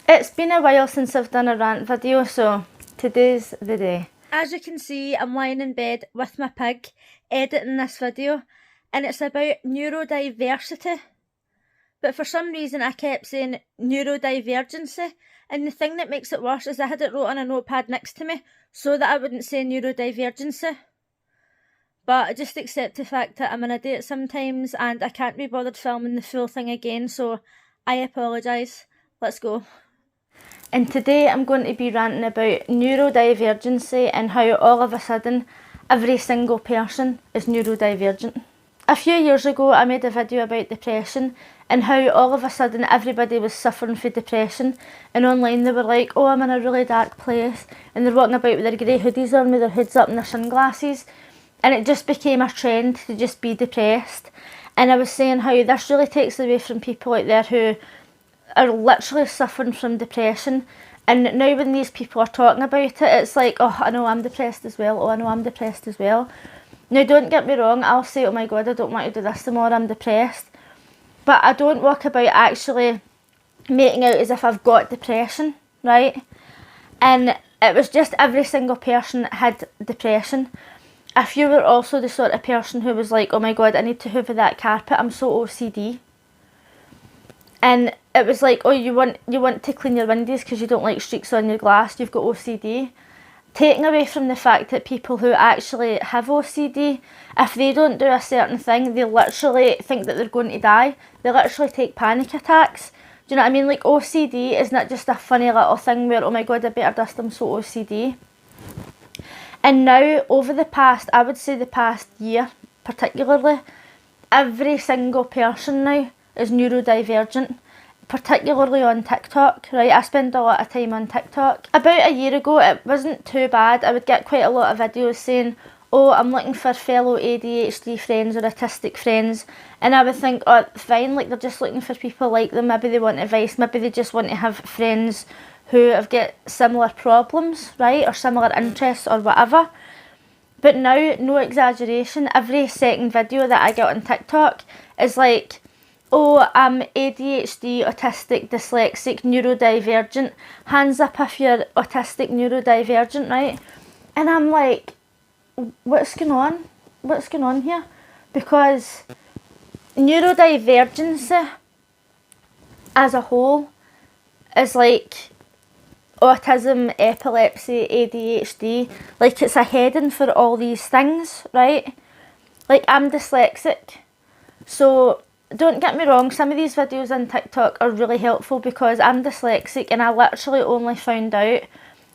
It's been a while since I've done a rant video, so today's the day. As you can see, I'm lying in bed with my pig, editing this video, and it's about neurodiversity. But for some reason I kept saying neurodivergency, and the thing that makes it worse is I had it wrote on a notepad next to me, so that I wouldn't say neurodivergency. But I just accept the fact that I'm an idiot sometimes, and I can't be bothered filming the full thing again, so I apologise. Let's go. And today I'm going to be ranting about neurodivergency and how all of a sudden every single person is neurodivergent. A few years ago I made a video about depression and how all of a sudden everybody was suffering from depression, and online they were like, oh, I'm in a really dark place, and they're walking about with their grey hoodies on with their hoods up and their sunglasses, and it just became a trend to just be depressed. And I was saying how this really takes away from people out there who are literally suffering from depression, and now when these people are talking about it, it's like, oh, I know I'm depressed as well, oh, I know I'm depressed as well. Now don't get me wrong, I'll say, oh my god, I don't want to do this tomorrow, I'm depressed, but I don't walk about actually making out as if I've got depression, right? And it was just every single person had depression. If you were also the sort of person who was like, oh my god, I need to hoover that carpet, I'm so OCD, and it was like, oh, you want to clean your windows because you don't like streaks on your glass, you've got OCD. Taking away from the fact that people who actually have OCD, if they don't do a certain thing, they literally think that they're going to die. They literally take panic attacks. Do you know what I mean? Like, OCD is not just a funny little thing where, oh my god, I better dust, I'm so OCD. And now, over the past, I would say the past year particularly, every single person now is neurodivergent, particularly on TikTok, right? I spend a lot of time on TikTok. About a year ago, it wasn't too bad. I would get quite a lot of videos saying, oh, I'm looking for fellow ADHD friends or autistic friends, and I would think, oh, fine, like they're just looking for people like them, maybe they want advice, maybe they just want to have friends who have got similar problems, right, or similar interests or whatever. But now, no exaggeration, every second video that I get on TikTok is like, oh, I'm ADHD, autistic, dyslexic, neurodivergent. Hands up if you're autistic, neurodivergent, right? And I'm like, what's going on? What's going on here? Because neurodivergency as a whole is like autism, epilepsy, ADHD. Like, it's a heading for all these things, right? Like, I'm dyslexic, so don't get me wrong, some of these videos on TikTok are really helpful because I'm dyslexic, and I literally only found out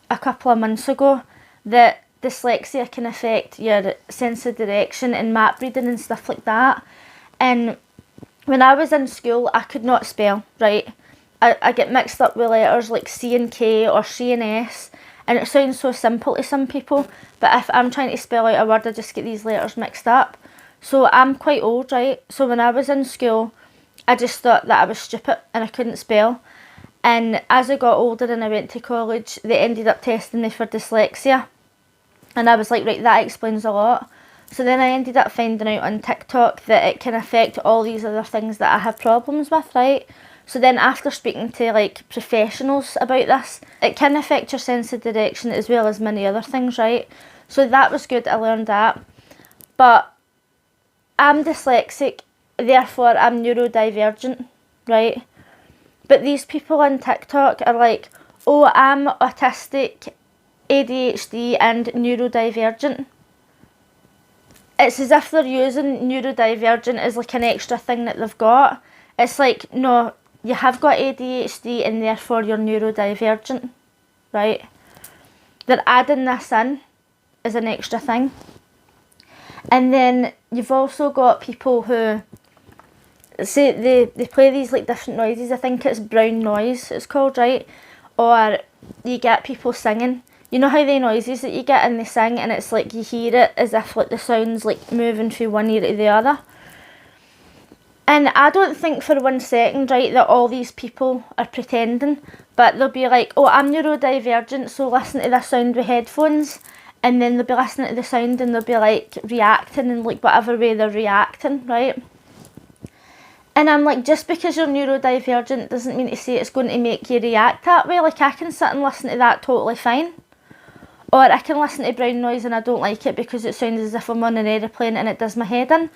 a couple of months ago that dyslexia can affect your sense of direction and map reading and stuff like that. And when I was in school, I could not spell, right? I get mixed up with letters like C and K or C and S, and it sounds so simple to some people, but if I'm trying to spell out a word, I just get these letters mixed up. So I'm quite old, right? So when I was in school, I just thought that I was stupid and I couldn't spell. And as I got older and I went to college, they ended up testing me for dyslexia. And I was like, right, that explains a lot. So then I ended up finding out on TikTok that it can affect all these other things that I have problems with, right? So then after speaking to like professionals about this, it can affect your sense of direction as well as many other things, right? So that was good, I learned that. But I'm dyslexic, therefore I'm neurodivergent, right? But these people on TikTok are like, oh, I'm autistic, ADHD and neurodivergent. It's as if they're using neurodivergent as like an extra thing that they've got. It's like, no, you have got ADHD and therefore you're neurodivergent, right? They're adding this in as an extra thing. And then you've also got people who say they play these like different noises. I think it's brown noise it's called, right? Or you get people singing. You know how the noises that you get and they sing, and it's like you hear it as if like the sound's like moving from one ear to the other. And I don't think for 1 second, right, that all these people are pretending, but they'll be like, oh, I'm neurodivergent, so listen to this sound with headphones. And then they'll be listening to the sound and they'll be like reacting in like whatever way they're reacting, right? And I'm like, just because you're neurodivergent doesn't mean to say it's going to make you react that way. Like, I can sit and listen to that totally fine. Or I can listen to brown noise and I don't like it because it sounds as if I'm on an aeroplane and it does my head in.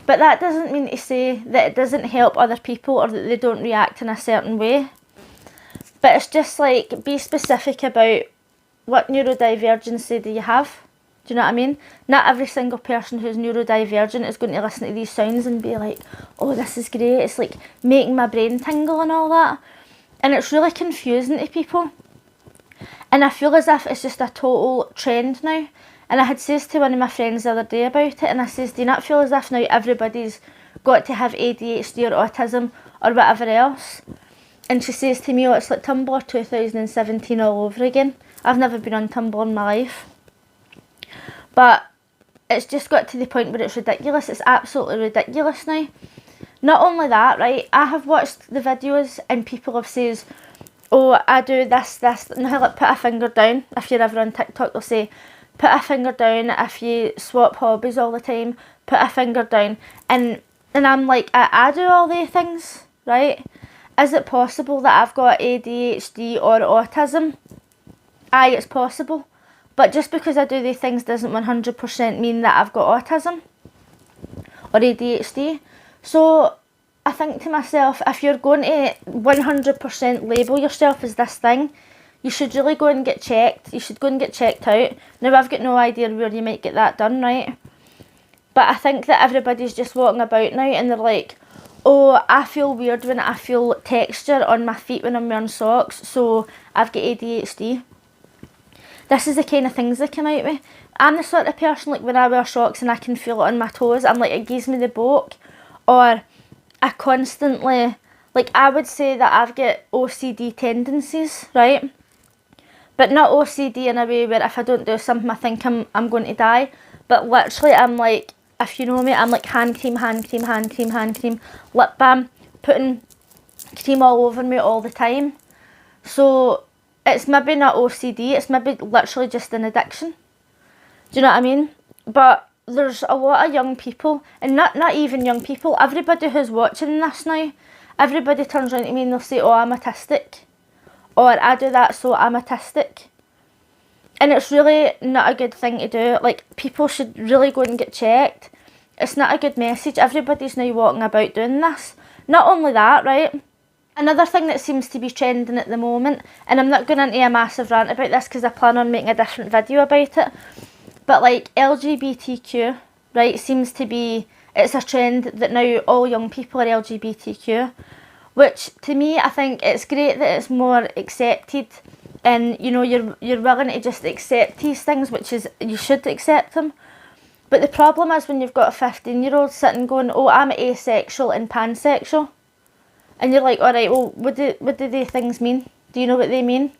But that doesn't mean to say that it doesn't help other people or that they don't react in a certain way. But it's just like, be specific about what neurodivergency do you have. Do you know what I mean? Not every single person who's neurodivergent is going to listen to these sounds and be like, oh, this is great. It's like making my brain tingle and all that. And it's really confusing to people. And I feel as if it's just a total trend now. And I had says to one of my friends the other day about it, and I says, do you not feel as if now everybody's got to have ADHD or autism or whatever else? And she says to me, oh, it's like Tumblr 2017 all over again. I've never been on Tumblr in my life. But it's just got to the point where it's ridiculous. It's absolutely ridiculous now. Not only that, right, I have watched the videos and people have says, oh, I do this, and how like put a finger down. If you're ever on TikTok, they'll say, put a finger down if you swap hobbies all the time, put a finger down. And I'm like, I do all these things, right? Is it possible that I've got ADHD or autism? Aye, it's possible. But just because I do these things doesn't 100% mean that I've got autism or ADHD. So I think to myself, if you're going to 100% label yourself as this thing, you should really go and get checked. You should go and get checked out. Now, I've got no idea where you might get that done, right? But I think that everybody's just walking about now and they're like, oh, I feel weird when I feel texture on my feet when I'm wearing socks, so I've got ADHD. This is the kind of things they come out with. I'm the sort of person, like when I wear socks and I can feel it on my toes, I'm like, it gives me the boke. Or I constantly, like I would say that I've got OCD tendencies, right? But not OCD in a way where if I don't do something I think I'm going to die. But literally I'm like, if you know me, I'm like hand cream, lip balm, putting cream all over me all the time. So it's maybe not OCD, it's maybe literally just an addiction. Do you know what I mean? But there's a lot of young people, and not even young people, everybody who's watching this now, everybody turns around to me and they'll say, oh, I'm autistic. Or I do that, so I'm autistic. And it's really not a good thing to do. Like, people should really go and get checked. It's not a good message. Everybody's now walking about doing this. Not only that, right? Another thing that seems to be trending at the moment, and I'm not going into a massive rant about this because I plan on making a different video about it, but like LGBTQ, right, seems to be, it's a trend that now all young people are LGBTQ, which to me, I think it's great that it's more accepted and, you know, you're willing to just accept these things, which is, you should accept them. But the problem is when you've got a 15-year-old sitting going, oh, I'm asexual and pansexual. And you're like, all right, well, what do these things mean? Do you know what they mean?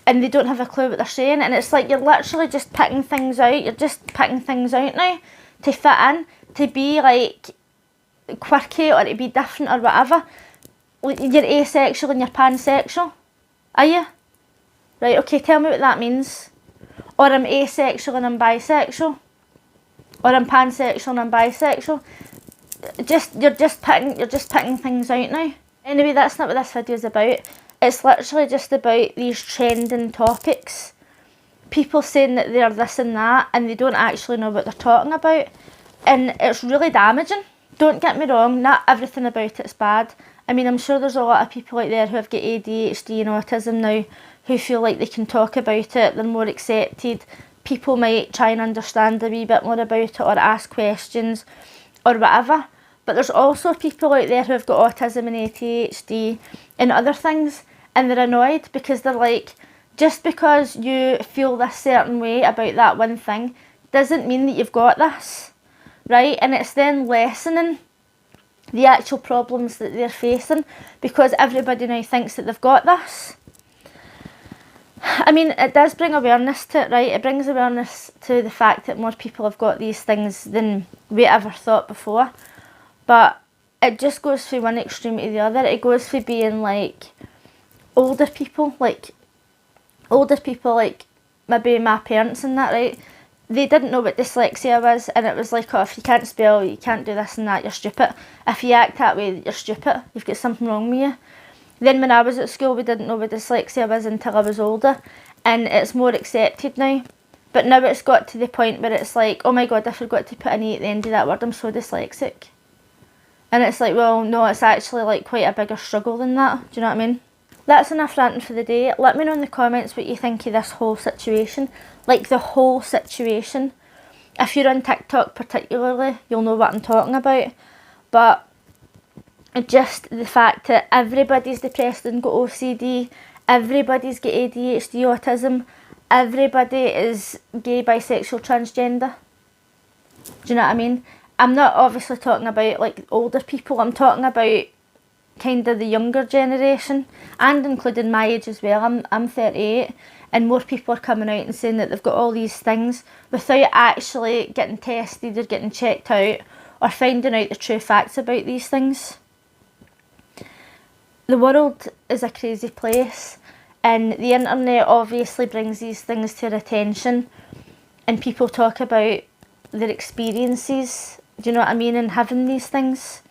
And they don't have a clue what they're saying. And it's like, you're literally just picking things out. You're just picking things out now to fit in, to be like quirky or to be different or whatever. You're asexual and you're pansexual. Are you? Right, okay, tell me what that means. Or I'm asexual and I'm bisexual. Or I'm pansexual and I'm bisexual. You're just picking things out now. Anyway, that's not what this video is about. It's literally just about these trending topics. People saying that they're this and that and they don't actually know what they're talking about. And it's really damaging. Don't get me wrong, not everything about it's bad. I mean, I'm sure there's a lot of people out there who have got ADHD and autism now who feel like they can talk about it, they're more accepted. People might try and understand a wee bit more about it or ask questions or whatever. But there's also people out there who have got autism and ADHD and other things, and they're annoyed because they're like, just because you feel this certain way about that one thing doesn't mean that you've got this, right? And it's then lessening the actual problems that they're facing because everybody now thinks that they've got this. I mean, it does bring awareness to it, right? It brings awareness to the fact that more people have got these things than we ever thought before. But it just goes from one extreme to the other. It goes from being like older people like maybe my parents and that, right? they didn't know what dyslexia was, and it was like, oh, if you can't spell, you can't do this and that, you're stupid. If you act that way, you're stupid. You've got something wrong with you. Then when I was at school, we didn't know what dyslexia was until I was older, and it's more accepted now. But now it's got to the point where it's like, oh my god, I forgot to put an E at the end of that word, I'm so dyslexic. And it's like, well, no, it's actually like quite a bigger struggle than that. Do you know what I mean? That's enough ranting for the day. Let me know in the comments what you think of this whole situation. Like the whole situation. If you're on TikTok particularly, you'll know what I'm talking about. But just the fact that everybody's depressed and got OCD, everybody's got ADHD, autism, everybody is gay, bisexual, transgender. Do you know what I mean? I'm not obviously talking about like older people, I'm talking about kind of the younger generation, and including my age as well. I'm 38, and more people are coming out and saying that they've got all these things without actually getting tested or getting checked out or finding out the true facts about these things. The world is a crazy place, and the internet obviously brings these things to our attention, and people talk about their experiences, do you know what I mean, and having these things,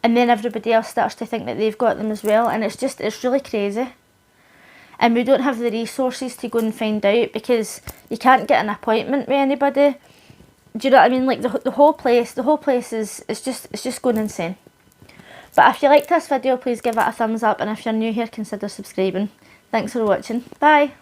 and then everybody else starts to think that they've got them as well, and it's really crazy. And we don't have the resources to go and find out, because you can't get an appointment with anybody. Do you know what I mean? Like the whole place is just going insane. But if you liked this video, please give it a thumbs up, and if you're new here, consider subscribing. Thanks for watching. Bye.